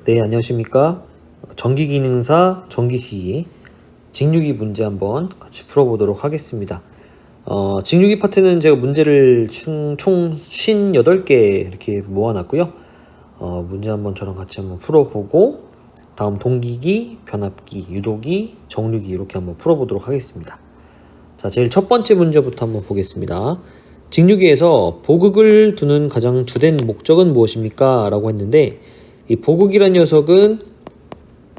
네, 안녕하십니까. 전기기능사 전기기기 직류기 문제 한번 같이 풀어보도록 하겠습니다. 직류기 파트는 제가 문제를 총 58개 이렇게 모아놨고요. 문제 한번 저랑 같이 한번 풀어보고 다음 동기기, 변압기, 유도기, 정류기 이렇게 한번 풀어보도록 하겠습니다. 자, 제일 첫 번째 문제부터 한번 보겠습니다. 직류기에서 보극을 두는 가장 주된 목적은 무엇입니까? 라고 했는데 이 보극이란 녀석은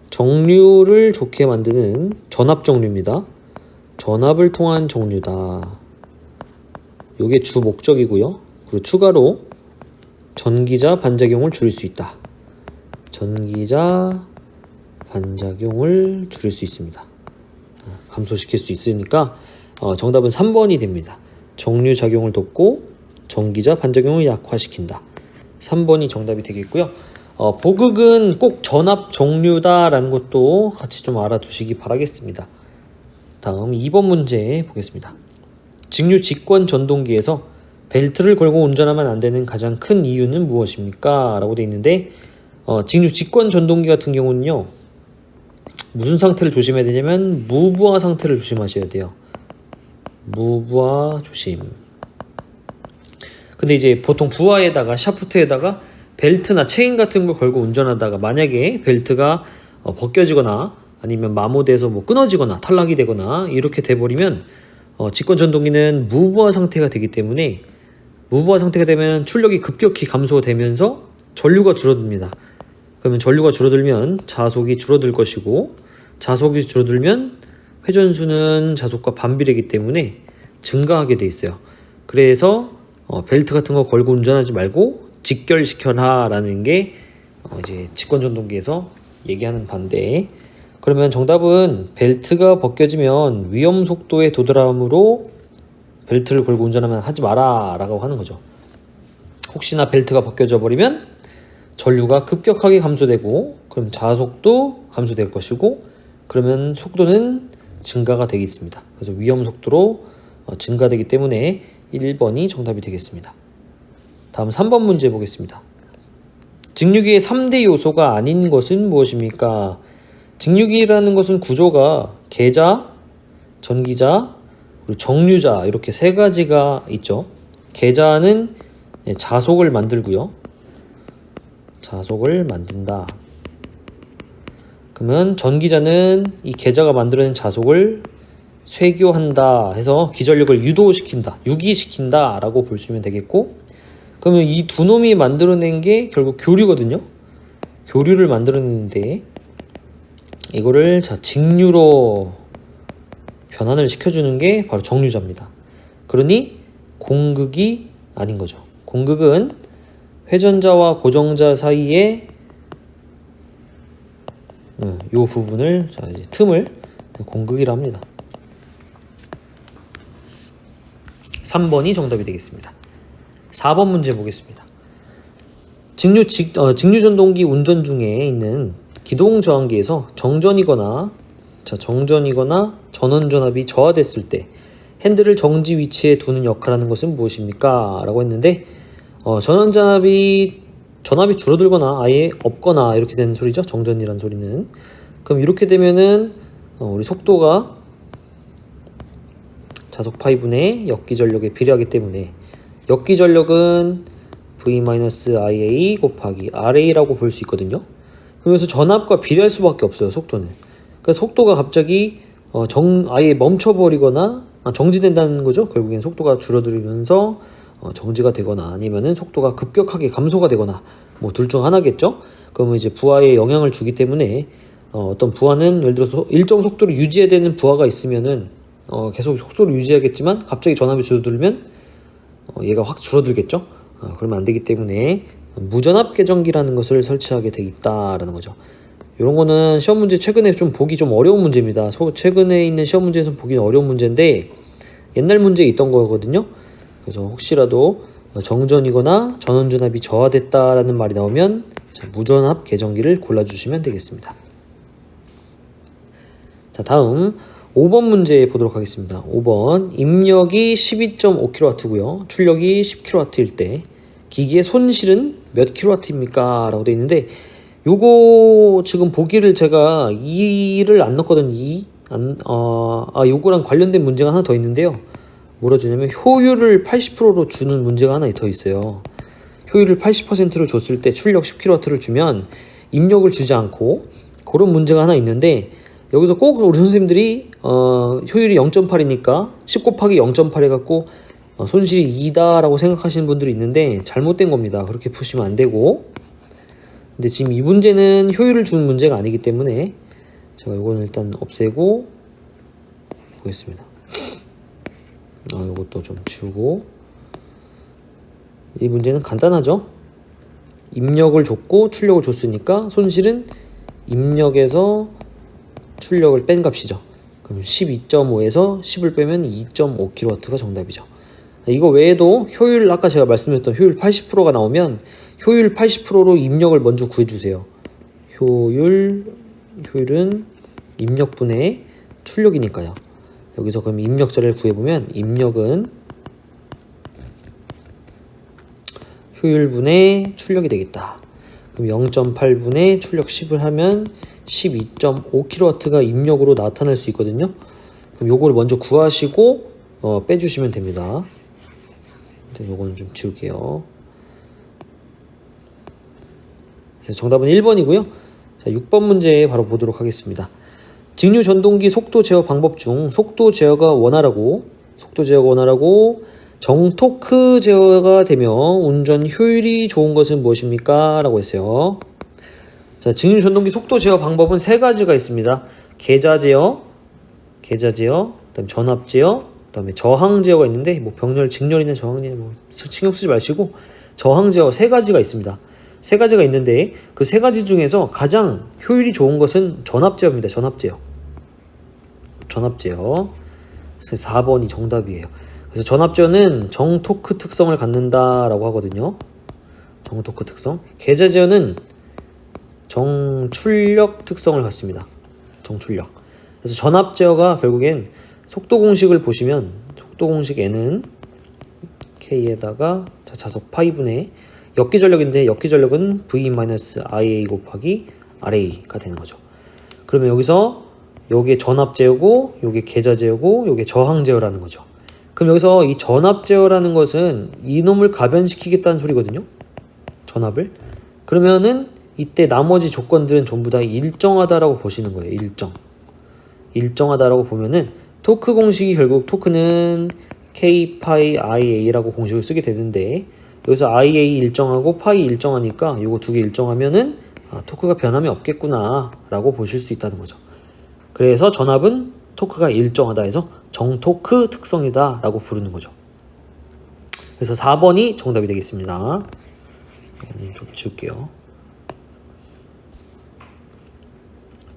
정류를 좋게 만드는 전압 정류입니다. 전압을 통한 정류다. 이게 주 목적이고요. 그리고 추가로 전기자 반작용을 줄일 수 있다. 전기자 반작용을 줄일 수 있습니다. 감소시킬 수 있으니까 정답은 3번이 됩니다. 정류 작용을 돕고 전기자 반작용을 약화시킨다. 3번이 정답이 되겠고요. 보극은 꼭 전압 정류다라는 것도 같이 좀 알아두시기 바라겠습니다. 다음 2번 문제 보겠습니다. 직류 직권 전동기에서 벨트를 걸고 운전하면 안 되는 가장 큰 이유는 무엇입니까? 라고 되어 있는데 직류 직권 전동기 같은 경우는요. 무슨 상태를 조심해야 되냐면 무부하 상태를 조심하셔야 돼요. 무부하 조심. 근데 이제 보통 부하에다가 샤프트에다가 벨트나 체인 같은 걸 걸고 운전하다가 만약에 벨트가 벗겨지거나 아니면 마모돼서 뭐 끊어지거나 탈락이 되거나 이렇게 돼버리면 직권 전동기는 무부하 상태가 되기 때문에 무부하 상태가 되면 출력이 급격히 감소되면서 전류가 줄어듭니다. 그러면 전류가 줄어들면 자속이 줄어들 것이고 자속이 줄어들면 회전수는 자속과 반비례이기 때문에 증가하게 돼 있어요. 그래서 벨트 같은 거 걸고 운전하지 말고 직결시켜라 라는 게 이제 직권 전동기에서 얘기하는 반대. 그러면 정답은 벨트가 벗겨지면 위험 속도에 도달함으로 벨트를 걸고 운전하면 하지 마라 라고 하는 거죠. 혹시나 벨트가 벗겨져 버리면 전류가 급격하게 감소되고 그럼 자속도 감소될 것이고 그러면 속도는 증가가 되겠습니다. 그래서 위험 속도로 증가되기 때문에 1번이 정답이 되겠습니다. 다음 3번 문제 보겠습니다. 직류기의 3대 요소가 아닌 것은 무엇입니까? 직류기라는 것은 구조가 계자, 전기자, 그리고 정류자 이렇게 세 가지가 있죠. 계자는 자속을 만들고요. 자속을 만든다. 그러면 전기자는 이 계자가 만들어낸 자속을 쇄교한다 해서 기전력을 유도시킨다, 유기시킨다 라고 볼 수 있으면 되겠고 그러면 이 두 놈이 만들어낸 게 결국 교류거든요. 교류를 만들어내는데 이거를 직류로 변환을 시켜주는 게 바로 정류자입니다. 그러니 공극이 아닌 거죠. 공극은 회전자와 고정자 사이에 이 부분을 이제 틈을 공극이라 합니다. 3번이 정답이 되겠습니다. 4번 문제 보겠습니다. 직류 전동기 운전 중에 있는 기동 저항기에서 정전이거나 전원 전압이 저하됐을 때 핸들을 정지 위치에 두는 역할을 하는 것은 무엇입니까? 라고 했는데 전원 전압이 줄어들거나 아예 없거나 이렇게 되는 소리죠. 정전이라는 소리는. 그럼 이렇게 되면은 우리 속도가 자속 파이분의 역기전력에 비례하기 때문에 역기전력은 V-IA 곱하기 RA라고 볼 수 있거든요. 그래서 전압과 비례할 수밖에 없어요. 속도는. 그러니까 속도가 갑자기 아예 멈춰버리거나 정지된다는 거죠. 결국엔 속도가 줄어들면서 정지가 되거나 아니면은 속도가 급격하게 감소가 되거나 뭐 둘 중 하나겠죠. 그러면 이제 부하에 영향을 주기 때문에 어떤 부하는 예를 들어서 일정 속도를 유지해야 되는 부하가 있으면은 계속 속도를 유지하겠지만 갑자기 전압이 줄어들면 얘가 확 줄어들겠죠. 그러면 안 되기 때문에 무전압 계정기라는 것을 설치하게 되겠다라는 거죠. 이런 거는 시험 문제 최근에 좀 보기 좀 어려운 문제입니다. 최근에 있는 시험 문제에서 보기는 어려운 문제인데 옛날 문제에 있던 거거든요. 그래서 혹시라도 정전이거나 전원 전압이 저하됐다라는 말이 나오면 무전압 계정기를 골라주시면 되겠습니다. 자, 다음 5번 문제 보도록 하겠습니다. 5번 입력이 12.5kW고요. 출력이 10kW일 때 기기의 손실은 몇 kW입니까? 라고 되어 있는데 요거 지금 보기를 제가 2를 안 넣었거든요. 요거랑 관련된 문제가 하나 더 있는데요. 뭐라 주냐면 효율을 80%로 주는 문제가 하나 더 있어요. 효율을 80%로 줬을 때 출력 10kW를 주면 입력을 주지 않고 그런 문제가 하나 있는데, 여기서 꼭 우리 선생님들이 효율이 0.8이니까 10 곱하기 0.8 해갖고 손실이 2다 라고 생각하시는 분들이 있는데 잘못된 겁니다. 그렇게 푸시면 안 되고. 근데 지금 이 문제는 효율을 주는 문제가 아니기 때문에 제가 이거는 일단 없애고 보겠습니다. 이것도 좀 지우고. 이 문제는 간단하죠. 입력을 줬고 출력을 줬으니까 손실은 입력에서 출력을 뺀 값이죠. 그럼 12.5에서 10을 빼면 2.5kW가 정답이죠. 이거 외에도 효율, 아까 제가 말씀드렸던 효율 80%가 나오면 효율 80%로 입력을 먼저 구해주세요. 효율은 입력분의 출력이니까요. 여기서 그럼 입력자를 구해보면 입력은 효율분의 출력이 되겠다. 그럼 0.8분의 출력 10을 하면 12.5kW가 입력으로 나타날 수 있거든요. 그럼 요거를 먼저 구하시고 빼주시면 됩니다. 일단 요거는 좀 지울게요. 그래서 정답은 1번이고요. 자, 6번 문제 바로 보도록 하겠습니다. 직류 전동기 속도 제어 방법 중 속도 제어가 원활하고 정토크 제어가 되며 운전 효율이 좋은 것은 무엇입니까? 라고 했어요. 자, 직류 전동기 속도 제어 방법은 세 가지가 있습니다. 계좌 제어, 그다음에 전압 제어, 그다음에 저항 제어가 있는데 뭐 병렬, 직렬이나 저항 제어 신경 쓰지 마시고 저항 제어 세 가지가 있습니다. 세 가지가 있는데 그 세 가지 중에서 가장 효율이 좋은 것은 전압 제어입니다. 전압 제어. 그래서 4번이 정답이에요. 그래서 전압 제어는 정토크 특성을 갖는다라고 하거든요. 정토크 특성. 계좌 제어는 정출력 특성을 갖습니다. 정출력. 그래서 전압 제어가 결국엔 속도 공식을 보시면 속도 공식 N은 K에다가 자속 파이분의 역기 전력인데 역기 전력은 V-IA 곱하기 RA가 되는 거죠. 그러면 여기서 여기에 전압 제어고 여기에 계좌 제어고 여기에 저항 제어라는 거죠. 그럼 여기서 이 전압 제어라는 것은 이놈을 가변시키겠다는 소리거든요. 전압을. 그러면은 이때 나머지 조건들은 전부 다 일정하다라고 보시는 거예요. 일정하다라고 보면은 토크 공식이 결국 토크는 K 파이 IA라고 공식을 쓰게 되는데 여기서 IA 일정하고 파이 일정하니까 요거 두 개 일정하면은 토크가 변함이 없겠구나 라고 보실 수 있다는 거죠. 그래서 전압은 토크가 일정하다 해서 정토크 특성이다 라고 부르는 거죠. 그래서 4번이 정답이 되겠습니다. 좀 지울게요.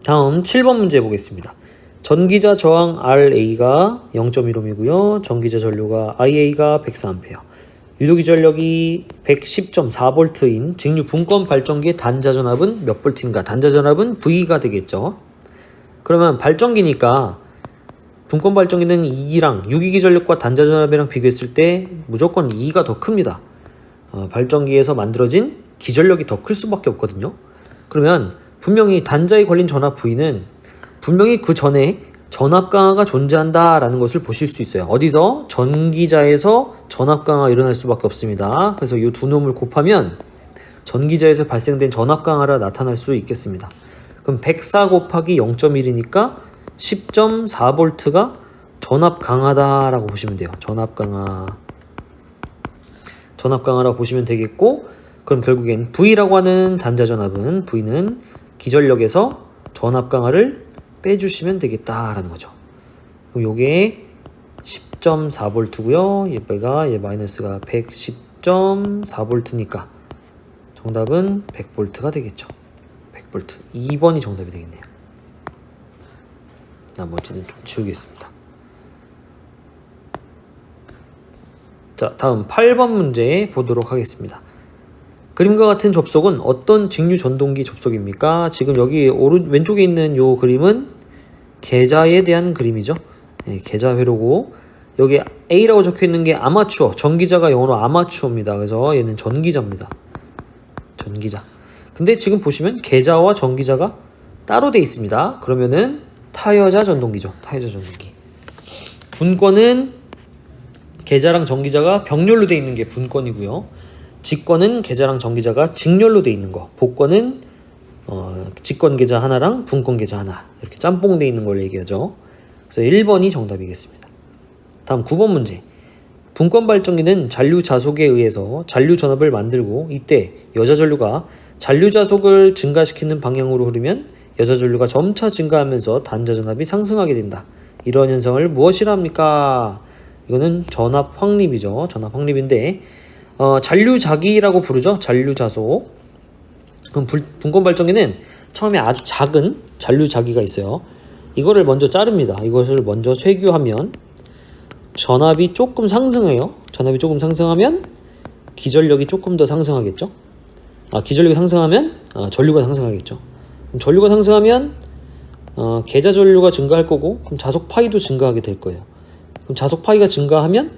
다음 7번 문제 보겠습니다. 전기자 저항 RA가 0.1ohm이고요. 전기자 전류가 IA가 104A. 유도기 전력이 110.4V인 직류 분권 발전기의 단자 전압은 몇 볼트인가? 단자 전압은 V가 되겠죠. 그러면 발전기니까 분권 발전기는 2랑 유기기 전력과 단자 전압이랑 비교했을 때 무조건 2가 더 큽니다. 발전기에서 만들어진 기전력이 더 클 수밖에 없거든요. 그러면 분명히 단자에 걸린 전압 V는 분명히 그 전에 전압 강화가 존재한다라는 것을 보실 수 있어요. 어디서? 전기자에서 전압 강화가 일어날 수밖에 없습니다. 그래서 이 두 놈을 곱하면 전기자에서 발생된 전압 강화가 나타날 수 있겠습니다. 그럼 104 곱하기 0.1이니까 10.4V가 전압 강하다라고 보시면 돼요. 전압 강하라고 보시면 되겠고, 그럼 결국엔 V라고 하는 단자 전압은 V는 기전력에서 전압 강화를 빼주시면 되겠다라는 거죠. 그럼 요게 10.4V고요. 얘 마이너스가 110.4V니까 정답은 100V가 되겠죠. 100V. 2번이 정답이 되겠네요. 나머지는 좀 지우겠습니다. 자, 다음 8번 문제 보도록 하겠습니다. 그림과 같은 접속은 어떤 직류 전동기 접속입니까? 지금 여기 왼쪽에 있는 요 그림은 계좌에 대한 그림이죠. 네, 계좌 회로고 여기 A라고 적혀 있는 게 아마추어, 전기자가 영어로 아마추어입니다. 그래서 얘는 전기자입니다. 전기자. 근데 지금 보시면 계자와 전기자가 따로 돼 있습니다. 그러면은 타여자 전동기죠. 타여자 전동기. 분권은 계자랑 전기자가 병렬로 돼 있는 게 분권이고요. 직권은 계자랑 전기자가 직렬로 돼 있는 거. 복권은 직권 계좌 하나랑 분권 계좌 하나 이렇게 짬뽕 돼 있는 걸 얘기하죠. 그래서 1번이 정답이겠습니다. 다음 9번 문제. 분권 발전기는 잔류 자속에 의해서 잔류 전압을 만들고 이때 여자 전류가 잔류 자속을 증가시키는 방향으로 흐르면 여자 전류가 점차 증가하면서 단자 전압이 상승하게 된다. 이런 현상을 무엇이라 합니까? 이거는 전압 확립이죠. 전압 확립인데 잔류 자기라고 부르죠. 잔류 자속. 그럼 분권 발전기는 처음에 아주 작은 잔류 자기가 있어요. 이거를 먼저 자릅니다. 이것을 먼저 쇠교하면 전압이 조금 상승해요. 전압이 조금 상승하면 기전력이 조금 더 상승하겠죠. 기전력이 상승하면 전류가 상승하겠죠. 그럼 전류가 상승하면 계자 전류가 증가할 거고 그럼 자속 파이도 증가하게 될 거예요. 그럼 자속 파이가 증가하면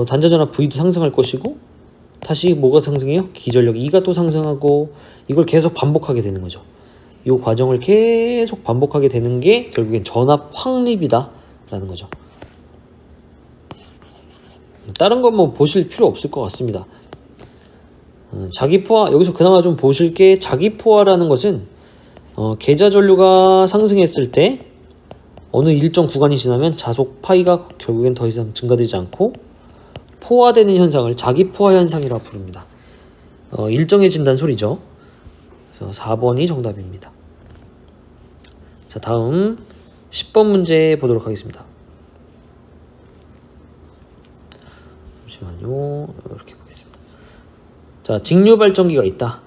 단자 전압 V도 상승할 것이고 다시 뭐가 상승해요? 기전력 E가 또 상승하고 이걸 계속 반복하게 되는 거죠. 이 과정을 계속 반복하게 되는 게 결국엔 전압 확립이다 라는 거죠. 다른 건 뭐 보실 필요 없을 것 같습니다. 자기포화, 여기서 그나마 좀 보실 게 자기포화라는 것은 계자 전류가 상승했을 때 어느 일정 구간이 지나면 자속 파이가 결국엔 더 이상 증가되지 않고 포화되는 현상을 자기포화 현상이라고 부릅니다. 일정해진다는 소리죠. 그래서 4번이 정답입니다. 자, 다음 10번 문제 보도록 하겠습니다. 잠시만요. 이렇게 보겠습니다. 자, 직류 발전기가 있다.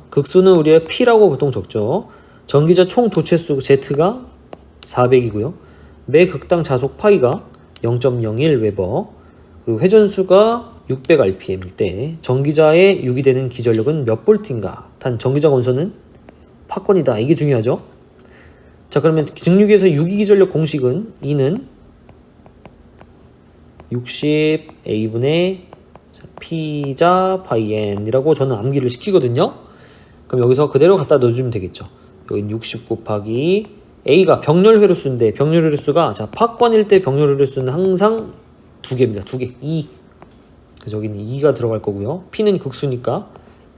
극수는 우리가 P라고 보통 적죠. 전기자 총 도체수 Z가 400이고요. 매 극당 자속 파이가 0.01 웨버, 그리고 회전수가 600 rpm일 때 전기자에 유기되는 기전력은 몇 볼트인가? 단 전기자 건선은 팝건이다. 이게 중요하죠. 자, 그러면 직류기에서 유기기전력 공식은 E는 60 A분의 P자 파이 N이라고 저는 암기를 시키거든요. 그럼 여기서 그대로 갖다 넣어주면 되겠죠. 여긴 60 곱하기 A가 병렬 회로수인데 병렬 회로수가 자 팝건일 때 병렬 회로수는 항상 2개입니다. 2개. 2. 그래서 여기는 2가 들어갈 거고요. P는 극수니까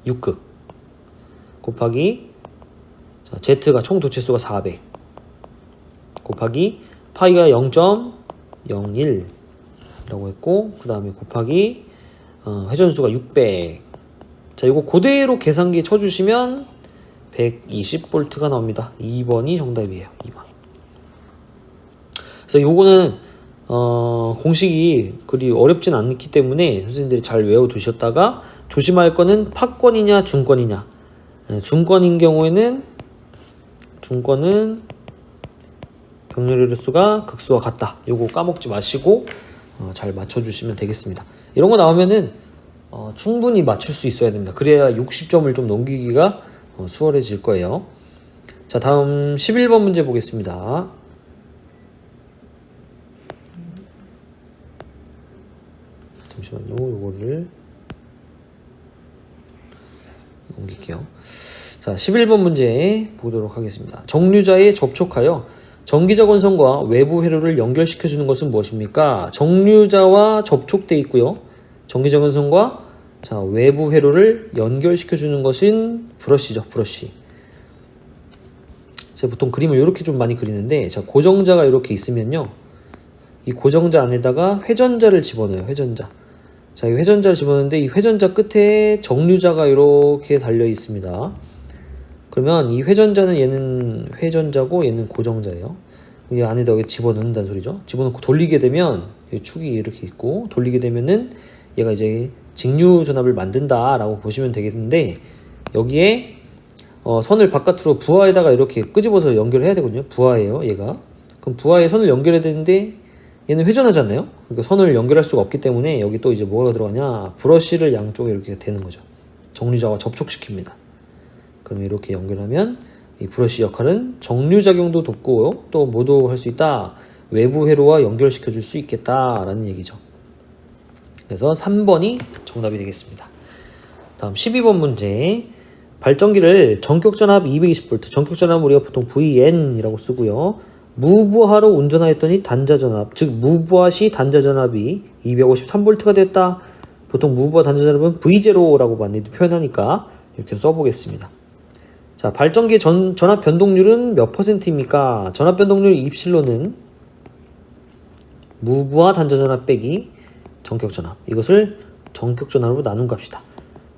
6극 곱하기 자 Z가 총 도체수가 400 곱하기 파이가 0.01 라고 했고 그 다음에 곱하기 회전수가 600. 자, 이거 그대로 계산기에 쳐주시면 120V가 나옵니다. 2번이 정답이에요. 2번. 그래서 요거는 공식이 그리 어렵진 않기 때문에 선생님들이 잘 외워두셨다가 조심할 거는 팝권이냐 중권이냐. 중권인 경우에는 병렬 회로수가 극수와 같다. 요거 까먹지 마시고 잘 맞춰주시면 되겠습니다. 이런 거 나오면은 충분히 맞출 수 있어야 됩니다. 그래야 60점을 좀 넘기기가 수월해질 거예요. 자, 다음 11번 문제 보겠습니다. 잠시만요. 요거를 넘길게요. 자, 11번 문제 보도록 하겠습니다. 정류자에 접촉하여 전기자 건선과 외부 회로를 연결시켜주는 것은 무엇입니까? 정류자와 접촉돼 있고요. 전기자 건선과 자, 외부 회로를 연결시켜주는 것은 브러쉬죠. 브러쉬. 제가 보통 그림을 이렇게 좀 많이 그리는데 자, 고정자가 이렇게 있으면요. 이 고정자 안에다가 회전자를 집어넣어요. 회전자. 자, 이 회전자를 집어넣는데 이 회전자 끝에 정류자가 이렇게 달려 있습니다. 그러면 이 회전자는 얘는 회전자고 얘는 고정자예요. 이 안에다 여기 집어넣는다는 소리죠. 집어넣고 돌리게 되면 이 축이 이렇게 있고 돌리게 되면은 얘가 이제 직류 전압을 만든다라고 보시면 되겠는데 여기에 선을 바깥으로 부하에다가 이렇게 끄집어서 연결해야 되거든요. 부하예요, 얘가. 그럼 부하에 선을 연결해야 되는데 얘는 회전하잖아요. 그러니까 선을 연결할 수가 없기 때문에 여기 또 이제 뭐가 들어가냐? 브러쉬를 양쪽에 이렇게 대는 거죠. 정류자와 접촉시킵니다. 그럼 이렇게 연결하면 이 브러쉬 역할은 정류작용도 돕고 또 뭐도 할 수 있다? 외부 회로와 연결시켜 줄 수 있겠다라는 얘기죠. 그래서 3번이 정답이 되겠습니다. 다음 12번 문제. 발전기를 전격전압 220V, 전격전압 우리가 보통 VN이라고 쓰고요. 무부하로 운전하였더니 단자전압, 즉 무부하 시 단자전압이 253V가 됐다. 보통 무부하 단자전압은 V0라고 많이 표현하니까 이렇게 써보겠습니다. 자, 발전기의 전압 변동률은 몇 %입니까? 전압 변동률 입실로는 무부하 단자전압 빼기 전격전압, 이것을 전격전압으로 나눈 값이다.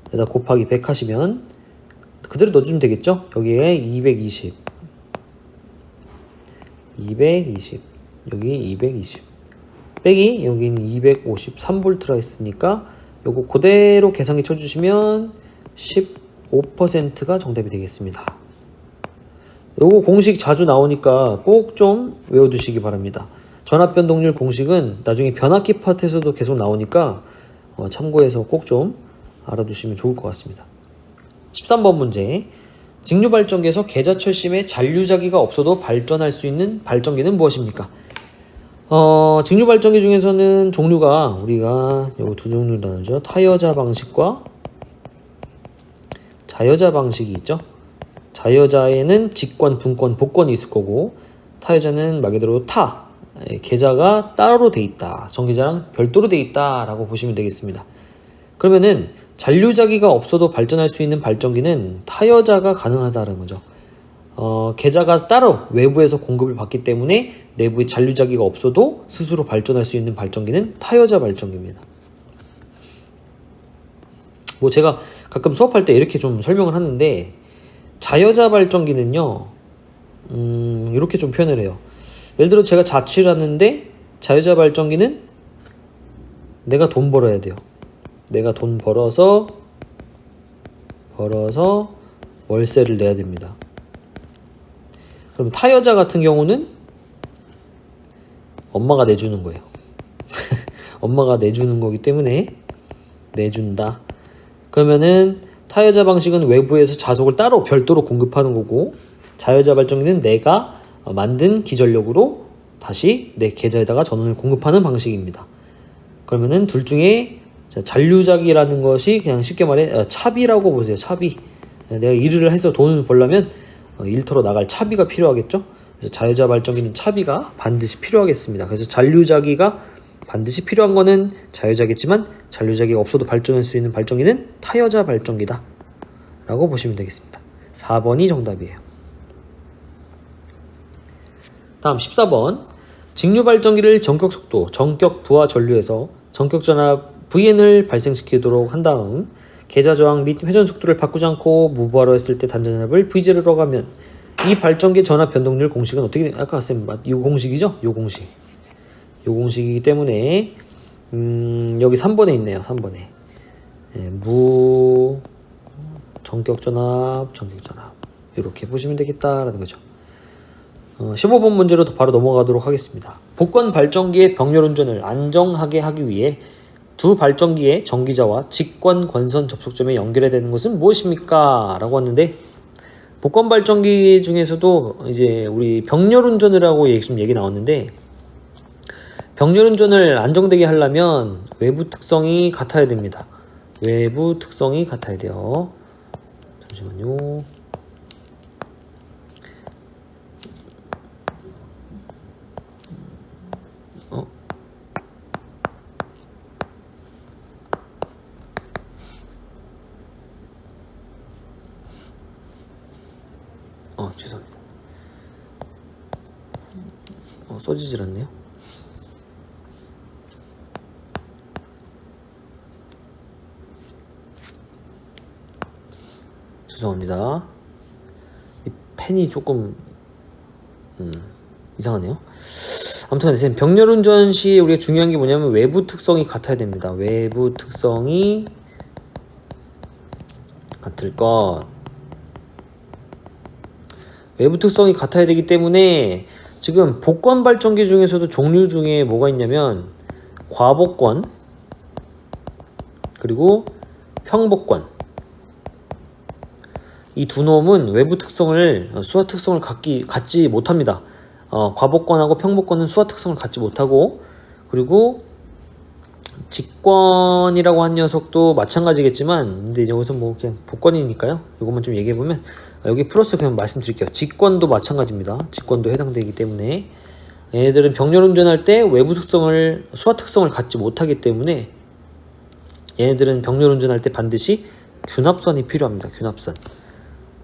여기다 곱하기 100 하시면 그대로 넣어주면 되겠죠? 여기에 220, 여기 220 빼기 여기는 253V라 했으니까 요거 그대로 계산기 쳐주시면 15%가 정답이 되겠습니다. 요거 공식 자주 나오니까 꼭 좀 외워두시기 바랍니다. 전압 변동률 공식은 나중에 변압기 파트에서도 계속 나오니까 참고해서 꼭 좀 알아두시면 좋을 것 같습니다. 13번 문제. 직류 발전기에서 계좌철심에 잔류자기가 없어도 발전할 수 있는 발전기는 무엇입니까? 직류 발전기 중에서는 종류가 우리가 요 두 종류 나누죠. 타여자 방식과 자여자 방식이 있죠. 자여자에는 직권, 분권, 복권이 있을 거고, 타여자는 말 그대로 계좌가 따로 돼 있다, 전기자랑 별도로 돼 있다 라고 보시면 되겠습니다. 그러면은 잔류자기가 없어도 발전할 수 있는 발전기는 타여자가 가능하다는 거죠. 계좌가 따로 외부에서 공급을 받기 때문에 내부에 잔류자기가 없어도 스스로 발전할 수 있는 발전기는 타여자 발전기입니다. 뭐 제가 가끔 수업할 때 이렇게 좀 설명을 하는데, 자여자 발전기는요, 이렇게 좀 표현을 해요. 예를 들어 제가 자취를 하는데 자여자 발전기는 내가 돈 벌어야 돼요. 내가 돈 벌어서 월세를 내야 됩니다. 그럼 타여자 같은 경우는 엄마가 내주는 거예요. 엄마가 내주는 거기 때문에 내준다. 그러면은 타여자 방식은 외부에서 자석을 따로 별도로 공급하는 거고, 자여자 발전기는 내가 만든 기전력으로 다시 내 계좌에다가 전원을 공급하는 방식입니다. 그러면은 둘 중에 잔류자기라는 것이 그냥 쉽게 말해 차비라고 보세요. 차비. 내가 일을 해서 돈을 벌려면 일터로 나갈 차비가 필요하겠죠. 그래서 자여자 발전기는 차비가 반드시 필요하겠습니다. 그래서 잔류자기가 반드시 필요한 거는 자여자겠지만 잔류자기가 없어도 발전할 수 있는 발전기는 타여자 발전기다 라고 보시면 되겠습니다. 4번이 정답이에요. 다음 14번. 직류 발전기를 전격속도, 전격 부하 전류에서 전격전압 VN을 발생시키도록 한 다음 계좌 저항 및 회전 속도를 바꾸지 않고 무부하로 했을 때 단전압을 V0로 가면 이 발전기 전압 변동률 공식은 어떻게 아까 쌤 이 공식이죠? 요 공식이기 때문에 여기 3번에 있네요. 3번에 전격전압 이렇게 보시면 되겠다라는 거죠. 15번 문제로 바로 넘어가도록 하겠습니다. 복권 발전기의 병렬 운전을 안정하게 하기 위해 두 발전기의 전기자와 직관 권선 접속점에 연결해야 되는 것은 무엇입니까? 라고 왔는데, 복권 발전기 중에서도 이제 우리 병렬 운전을 하고 지금 얘기 나왔는데, 병렬 운전을 안정되게 하려면 외부 특성이 같아야 됩니다. 외부 특성이 같아야 돼요. 잠시만요. 죄송합니다. 써지질 않네요. 죄송합니다. 이 펜이 조금 이상하네요. 아무튼 선생님, 병렬 운전 시 우리가 중요한 게 뭐냐면 외부 특성이 같아야 됩니다. 외부 특성이 같을 것. 외부 특성이 같아야 되기 때문에 지금 복권 발전기 중에서도 종류 중에 뭐가 있냐면 과복권 그리고 평복권, 이 두 놈은 외부 특성을 수화 특성을 갖지 못합니다. 과복권하고 평복권은 수화 특성을 갖지 못하고, 그리고 직권이라고 한 녀석도 마찬가지겠지만, 근데 여기서 뭐 그냥 복권이니까요. 이것만 좀 얘기해 보면, 여기 플러스 그냥 말씀드릴게요. 직권도 마찬가지입니다. 직권도 해당되기 때문에 얘네들은 병렬 운전할 때 외부 특성을, 수화 특성을 갖지 못하기 때문에 얘네들은 병렬 운전할 때 반드시 균합선이 필요합니다.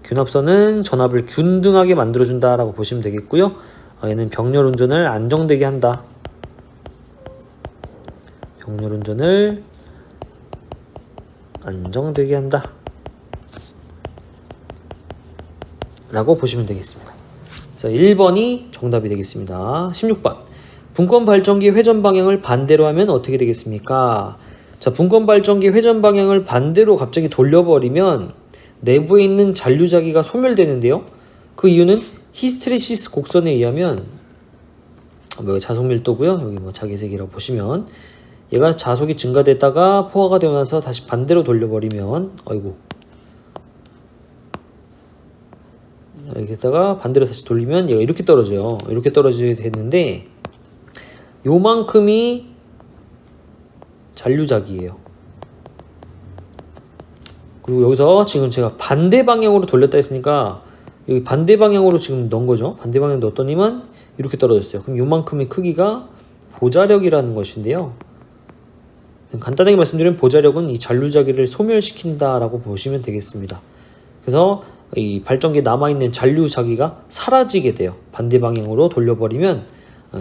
균합선은 전압을 균등하게 만들어준다라고 보시면 되겠고요. 얘는 병렬 운전을 안정되게 한다. 병렬 운전을 안정되게 한다 라고 보시면 되겠습니다. 자, 1번이 정답이 되겠습니다. 16번. 분권 발전기 회전 방향을 반대로 하면 어떻게 되겠습니까? 자, 분권 발전기 회전 방향을 반대로 갑자기 돌려버리면 내부에 있는 잔류자기가 소멸되는데요. 그 이유는 히스테리시스 곡선에 의하면 자속 밀도고요. 여기 뭐 자기색이라고 보시면 얘가 자속이 증가됐다가 포화가 되고 나서 다시 반대로 돌려버리면 여기다가 반대로 다시 돌리면 얘가 이렇게 떨어져요. 이렇게 떨어지게 됐는데 요만큼이 잔류작이에요. 그리고 여기서 지금 제가 반대 방향으로 돌렸다 했으니까 여기 반대 방향으로 지금 넣은 거죠. 반대 방향 넣었더니만 이렇게 떨어졌어요. 그럼 요만큼의 크기가 보자력이라는 것인데요. 간단하게 말씀드리면 보자력은 이 잔류자기를 소멸시킨다라고 보시면 되겠습니다. 그래서 이 발전기에 남아있는 잔류자기가 사라지게 돼요. 반대 방향으로 돌려버리면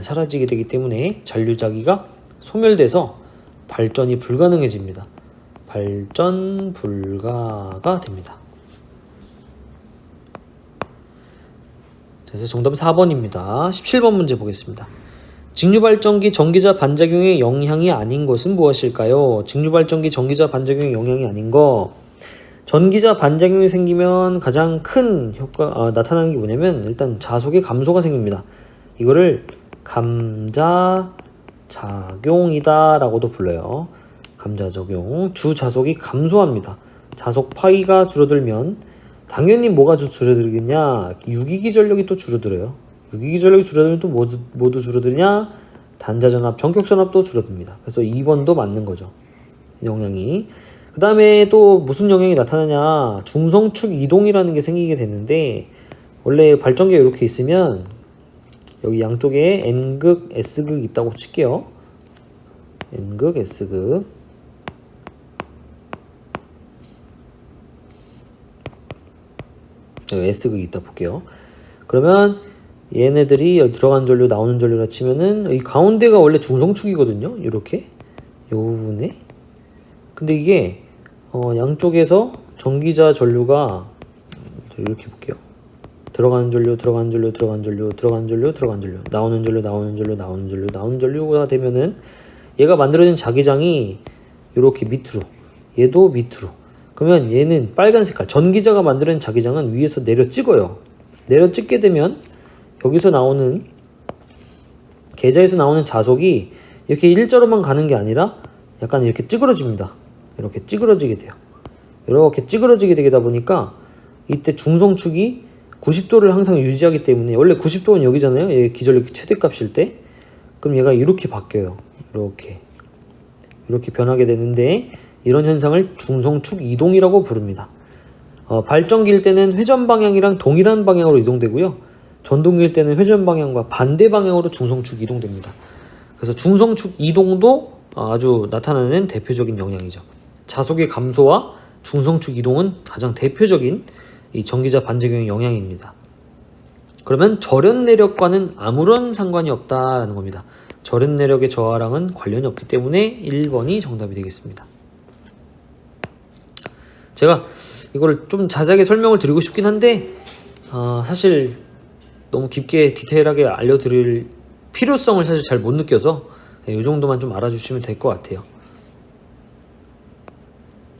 사라지게 되기 때문에 잔류자기가 소멸돼서 발전이 불가능해집니다. 발전 불가가 됩니다. 그래서 정답은 4번입니다. 17번 문제 보겠습니다. 직류발전기 전기자 반작용의 영향이 아닌 것은 무엇일까요? 직류발전기 전기자 반작용의 영향이 아닌 거, 전기자 반작용이 생기면 가장 큰 효과 나타나는 게 뭐냐면 일단 자속의 감소가 생깁니다. 이거를 감자작용이다 라고도 불러요. 감자작용. 주자속이 감소합니다. 자속 파이가 줄어들면 당연히 뭐가 줄어들겠냐? 유기기 전력이 또 줄어들어요. 유기기 전력이 줄어들면 또 모두 줄어드냐? 단자전압, 전격전압도 줄어듭니다. 그래서 2번도 맞는 거죠. 영향이. 그 다음에 또 무슨 영향이 나타나냐? 중성축 이동이라는 게 생기게 되는데 원래 발전기가 이렇게 있으면 여기 양쪽에 N극, S극 있다고 칠게요. N극, S극. 여기 S극이 있다 볼게요. 그러면 얘네들이 여기 들어간 전류, 나오는 전류라 치면은 이 가운데가 원래 중성축이거든요. 이렇게 이 부분에. 근데 이게 양쪽에서 전기자 전류가 이렇게 볼게요. 들어가는 전류, 들어가는 전류, 들어가는 전류, 들어가는 전류, 들어가는 전류, 나오는 전류, 나오는 전류, 나오는 전류, 나오는 전류가 되면은 얘가 만들어진 자기장이 이렇게 밑으로, 얘도 밑으로. 그러면 얘는 빨간 색깔, 전기자가 만들어진 자기장은 위에서 내려 찍어요. 내려 찍게 되면 여기서 나오는 계좌에서 나오는 자속이 이렇게 일자로만 가는 게 아니라 약간 이렇게 찌그러집니다. 이렇게 찌그러지게 돼요. 이렇게 찌그러지게 되다 보니까 이때 중성축이 90도를 항상 유지하기 때문에 원래 90도는 여기잖아요. 얘 기전력 최대값일 때. 그럼 얘가 이렇게 바뀌어요. 이렇게 변하게 되는데 이런 현상을 중성축 이동이라고 부릅니다. 발전기일 때는 회전 방향이랑 동일한 방향으로 이동되고요. 전동기일 때는 회전 방향과 반대 방향으로 중성축 이동됩니다. 그래서 중성축 이동도 아주 나타나는 대표적인 영향이죠. 자속의 감소와 중성축 이동은 가장 대표적인 이 전기자 반작용의 영향입니다. 그러면 절연 내력과는 아무런 상관이 없다라는 겁니다. 절연 내력의 저하랑은 관련이 없기 때문에 1번이 정답이 되겠습니다. 제가 이걸 좀 자세하게 설명을 드리고 싶긴 한데 사실 너무 깊게 디테일하게 알려드릴 필요성을 사실 잘 못 느껴서 이 정도만 좀 알아주시면 될 것 같아요.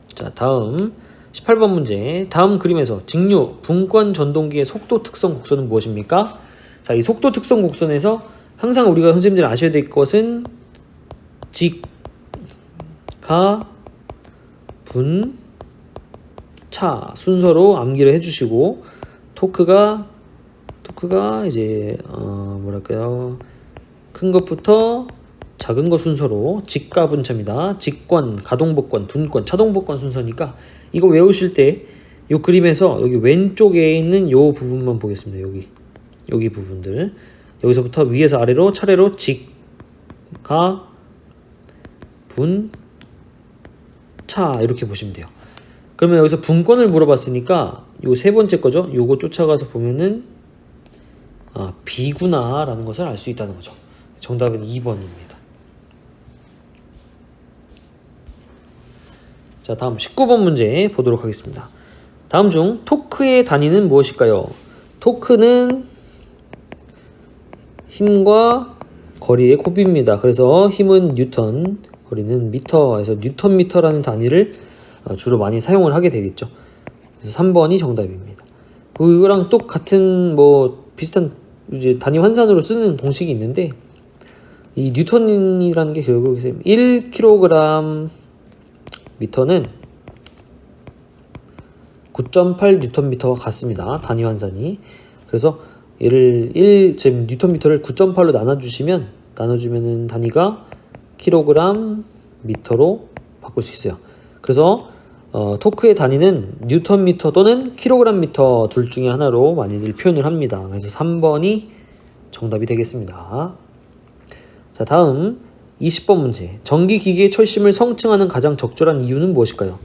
자, 다음 18번 문제. 다음 그림에서 직류, 분권 전동기의 속도 특성 곡선은 무엇입니까? 자, 이 속도 특성 곡선에서 항상 우리가 선생님들이 아셔야 될 것은 직, 가, 분, 차 순서로 암기를 해주시고 토크가 이제 뭐랄까요, 큰 것부터 작은 거 순서로 직가 분차입니다. 직권, 가동복권, 분권, 차동복권 순서니까 이거 외우실 때 요 그림에서 여기 왼쪽에 있는 요 부분만 보겠습니다. 여기 부분들. 여기서부터 위에서 아래로 차례로 직, 가, 분, 차 이렇게 보시면 돼요. 그러면 여기서 분권을 물어봤으니까 요 세 번째 거죠. 요거 쫓아가서 보면은 B구나 라는 것을 알 수 있다는 거죠. 정답은 2번입니다. 자, 다음 19번 문제 보도록 하겠습니다. 다음 중 토크의 단위는 무엇일까요? 토크는 힘과 거리의 곱입니다. 그래서 힘은 뉴턴, 거리는 미터에서 뉴턴미터라는 단위를 주로 많이 사용을 하게 되겠죠. 그래서 3번이 정답입니다. 그거랑 똑같은 비슷한 이제 단위 환산으로 쓰는 공식이 있는데 이 뉴턴이라는 게 결국 1kg 미터는 9.8 뉴턴미터와 같습니다. 단위 환산이. 그래서 지금 뉴턴미터를 9.8로 나눠주면은 단위가 킬로그램 미터로 바꿀 수 있어요. 그래서 토크의 단위는 뉴턴미터 또는 킬로그램 미터 둘 중에 하나로 많이들 표현을 합니다. 그래서 3번이 정답이 되겠습니다. 자, 다음 20번 문제. 전기기기의 철심을 성층하는 가장 적절한 이유는 무엇일까요?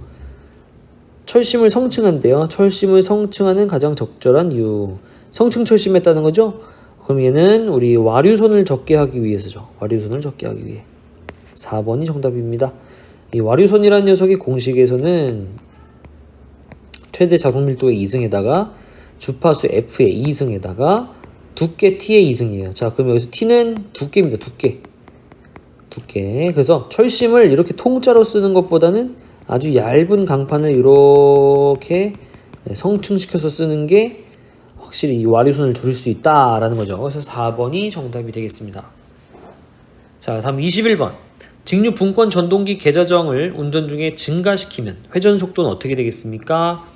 철심을 성층한대요. 철심을 성층하는 가장 적절한 이유. 성층 철심했다는 거죠? 그럼 얘는 우리 와류손을 적게 하기 위해서죠. 와류손을 적게 하기 위해. 4번이 정답입니다. 이 와류손이라는 녀석이 공식에서는 최대 자속 밀도의 2승에다가 주파수 F의 2승에다가 두께 T의 2승이에요. 자, 그럼 여기서 T는 두께입니다. 두께. 그래서 철심을 이렇게 통짜로 쓰는 것보다는 아주 얇은 강판을 이렇게 성층시켜서 쓰는 게 확실히 이 와류손을 줄일 수 있다라는 거죠. 그래서 4번이 정답이 되겠습니다. 자, 다음 21번. 직류 분권 전동기 계좌저항을 운전 중에 증가시키면 회전 속도는 어떻게 되겠습니까?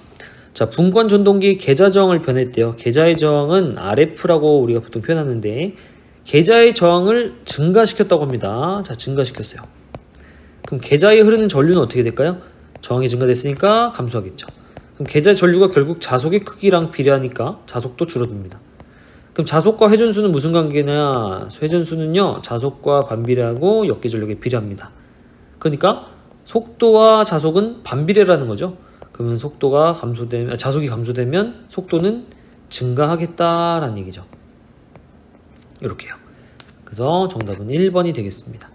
자, 분권 전동기 계좌저항을 변했대요. 계좌의 저항은 RF라고 우리가 보통 표현하는데 계좌의 저항을 증가시켰다고 합니다. 자, 증가시켰어요. 그럼 계좌에 흐르는 전류는 어떻게 될까요? 저항이 증가됐으니까 감소하겠죠. 그럼 계좌의 전류가 결국 자속의 크기랑 비례하니까 자속도 줄어듭니다. 그럼 자속과 회전수는 무슨 관계냐? 회전수는요, 자속과 반비례하고 역계 전력에 비례합니다. 그러니까 속도와 자속은 반비례라는 거죠. 그러면 자속이 감소되면 속도는 증가하겠다라는 얘기죠. 이렇게요. 그래서 정답은 1번이 되겠습니다.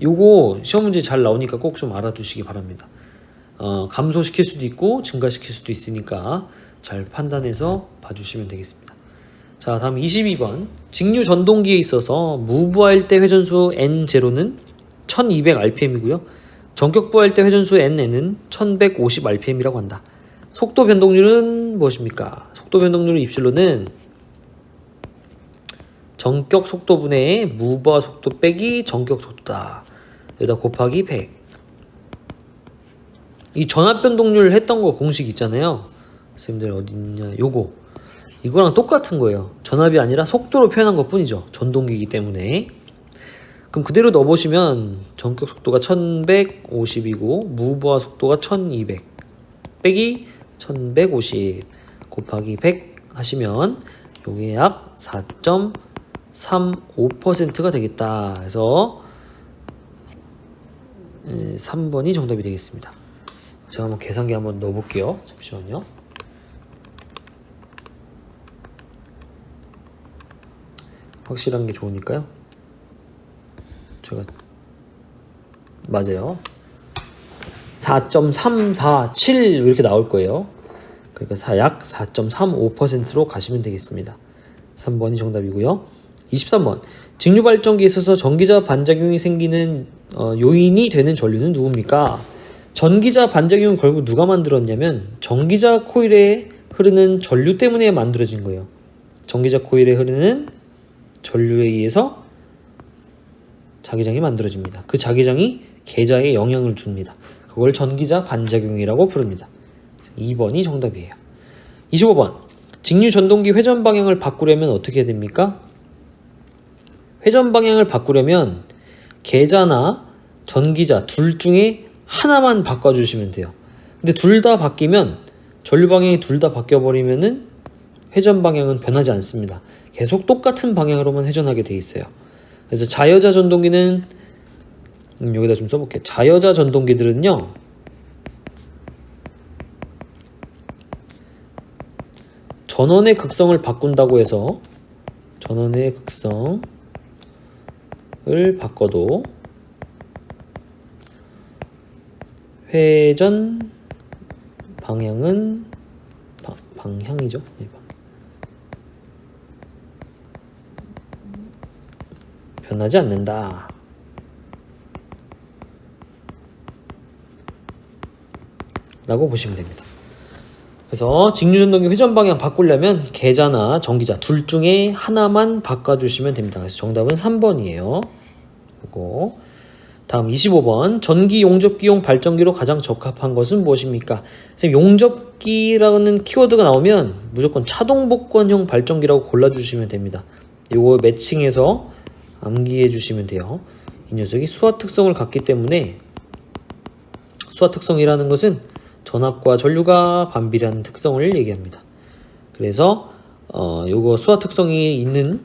요거 시험 문제 잘 나오니까 꼭 좀 알아두시기 바랍니다. 감소시킬 수도 있고 증가시킬 수도 있으니까 잘 판단해서 봐주시면 되겠습니다. 자, 다음 22번. 직류 전동기에 있어서 무부하일 때 회전수 N0는 1200rpm이고요. 전격 부하일 때 회전수 NN은 1150rpm이라고 한다. 속도 변동률은 무엇입니까? 속도 변동률 입실로는 전격 속도분의 무부하 속도 빼기 전격 속도다. 여기다 곱하기 100. 이 전압 변동률 했던 거 공식 있잖아요. 선생님들 어디 있냐? 이거랑 똑같은 거예요. 전압이 아니라 속도로 표현한 것 뿐이죠. 전동기이기 때문에. 그럼 그대로 넣어보시면 전격 속도가 1150이고 무부하 속도가 1200 빼기 1150 곱하기 100 하시면 요게 약 4.35%가 되겠다. 그래서 3번이 정답이 되겠습니다. 제가 한번 계산기 한번 넣어볼게요. 잠시만요. 확실한 게 좋으니까요. 제가 맞아요. 4.347 이렇게 나올 거예요. 그러니까 약 4.35%로 가시면 되겠습니다. 3번이 정답이고요. 23번. 직류 발전기에 있어서 전기자 반작용이 생기는 요인이 되는 전류는 누굽니까? 전기자 반작용은 결국 누가 만들었냐면 전기자 코일에 흐르는 전류 때문에 만들어진 거예요. 전기자 코일에 흐르는 전류에 의해서 자기장이 만들어집니다. 그 자기장이 계자에 영향을 줍니다. 그걸 전기자 반작용이라고 부릅니다. 2번이 정답이에요. 25번. 직류 전동기 회전 방향을 바꾸려면 어떻게 해야 됩니까? 회전 방향을 바꾸려면 계좌나 전기자 둘 중에 하나만 바꿔주시면 돼요. 근데 둘 다 바뀌면 전류 방향이 둘 다 바뀌어버리면은 회전 방향은 변하지 않습니다. 계속 똑같은 방향으로만 회전하게 돼 있어요. 그래서 자여자 전동기는 여기다 좀 써볼게요. 자여자 전동기들은요, 전원의 극성을 바꾼다고 해서 전원의 극성을 바꿔도 회전 방향은 방향이죠. 변하지 않는다. 라고 보시면 됩니다. 그래서 직류전동기 회전 방향 바꾸려면 계좌나 전기자 둘 중에 하나만 바꿔주시면 됩니다. 그래서 정답은 3번이에요. 그리고 다음 25번 전기 용접기용 발전기로 가장 적합한 것은 무엇입니까? 용접기라는 키워드가 나오면 무조건 차동 복권형 발전기라고 골라주시면 됩니다. 이거 매칭해서 암기해 주시면 돼요. 이 녀석이 수화 특성을 갖기 때문에, 수화 특성이라는 것은 전압과 전류가 반비례하는 특성을 얘기합니다. 그래서 요거 수화 특성이 있는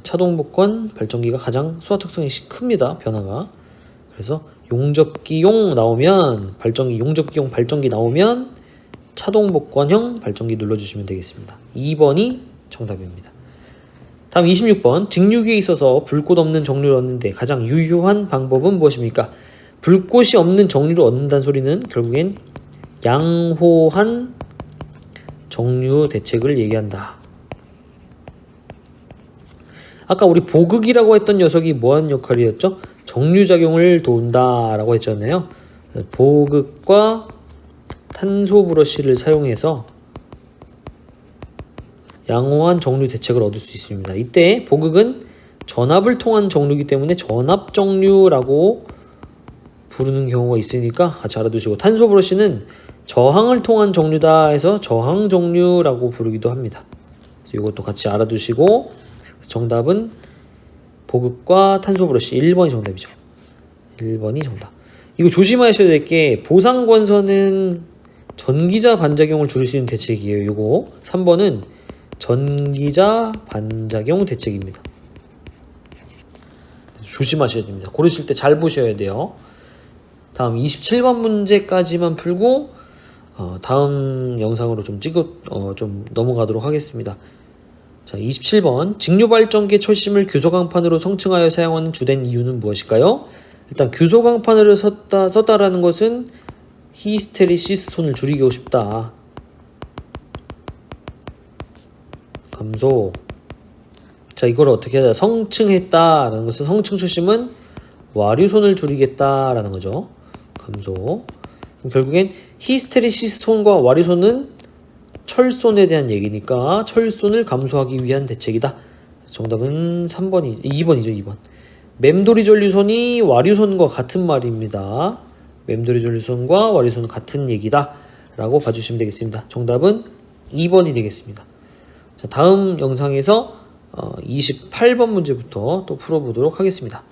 차동 복권 발전기가 가장 수화 특성이 큽니다. 변화가. 그래서 용접기용 나오면 용접기용 발전기 나오면 차동 복권형 발전기 눌러주시면 되겠습니다. 2번이 정답입니다. 다음 26번 직류기에 있어서 불꽃 없는 정류를 얻는데 가장 유효한 방법은 무엇입니까? 불꽃이 없는 정류를 얻는다는 소리는 결국엔 양호한 정류 대책을 얘기한다. 아까 우리 보극이라고 했던 녀석이 뭐하는 역할이었죠? 정류작용을 도운다 라고 했잖아요. 보극과 탄소 브러쉬를 사용해서 양호한 정류 대책을 얻을 수 있습니다. 이때 보극은 전압을 통한 정류이기 때문에 전압 정류라고 부르는 경우가 있으니까 같이 알아두시고, 탄소 브러쉬는 저항을 통한 정류다 해서 저항 정류라고 부르기도 합니다. 그래서 이것도 같이 알아두시고, 정답은 보극과 탄소 브러쉬 1번이 정답이죠. 1번이 정답. 이거 조심하셔야 될 게 보상권선은 전기자 반작용을 줄일 수 있는 대책이에요. 이거 3번은 전기자 반작용 대책입니다. 조심하셔야 됩니다. 고르실 때 잘 보셔야 돼요. 다음 27번 문제까지만 풀고 다음 영상으로 좀 넘어가도록 하겠습니다. 자, 27번 직류발전기의 철심을 규소강판으로 성층하여 사용하는 주된 이유는 무엇일까요? 일단 규소강판으로 썼다라는 것은 히스테리시스 손을 줄이고 싶다. 감소. 자, 이걸 어떻게 하자? 성층했다라는 것은, 성층 철심은 와류손을 줄이겠다라는 거죠. 감소. 결국엔 히스테리시스 손과 와류손은 철손에 대한 얘기니까 철손을 감소하기 위한 대책이다. 정답은 2번이죠. 2번. 맴돌이 전류선이 와류선과 같은 말입니다. 맴돌이 전류선과 와류선은 같은 얘기다 라고 봐주시면 되겠습니다. 정답은 2번이 되겠습니다. 자, 다음 영상에서 28번 문제부터 또 풀어보도록 하겠습니다.